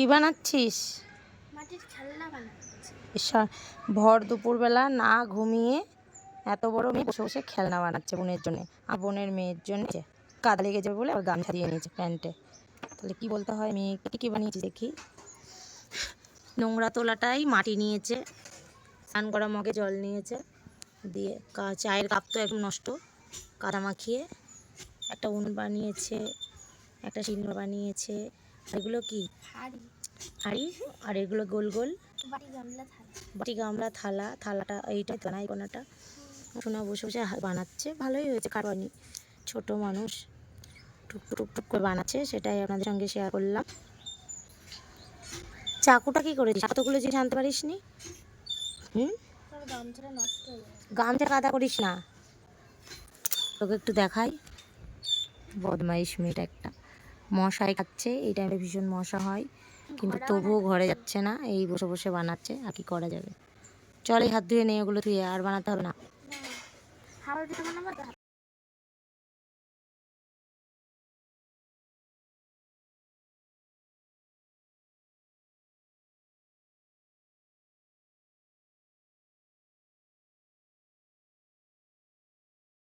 কি বানাচ্ছিস? মাটির খেলনা বানাচ্ছি। ভর দুপুরবেলা না ঘুমিয়ে এত বড় মেয়ে বসে বসে খেলনা বানাচ্ছে বোনের জন্য। আর বোনের মেয়ের জন্য কাদা লেগে যাবে বলে আবার গামছা দিয়ে নিয়েছে প্যান্টে। তাহলে কি বলতে হয়, মেয়েকে কি বানিয়েছি দেখি। নোংরা তোলাটাই মাটি নিয়েছে, স্নান করা মগে জল নিয়েছে, দিয়ে চায়ের কাপ তো একদম নষ্ট, কাদা মাখিয়ে একটা উনুন বানিয়েছে, একটা সিংহ বানিয়েছে। এগুলো কি হাঁড়ি, আর এগুলো গোল গোল বাটি গামলা থালা। থালাটা এইটাই তো না, এই কোনাটা শোনা বসে বসে বানাচ্ছে। ভালোই হয়েছে, কারণ ছোট মানুষ টুকটুক টুকটুক করে বানাচ্ছে, সেটাই আপনাদের সঙ্গে শেয়ার করলাম। চাকুটা কি করেছিস? এতগুলো জিনিস আনতে পারিস নি? গামছা কাদা করিস না, তোকে একটু দেখাই। বদমাইশ মেয়েটা একটা। মশাই খাচ্ছে, এই টাইমে ভীষণ মশা হয়, কিন্তু তবুও ঘরে যাচ্ছে না, এই বসে বসে বানাচ্ছে। আর কি করা যাবে, চল এই হাত ধুয়ে নেই, ওগুলো ধুয়ে আর বানাতে হবে না।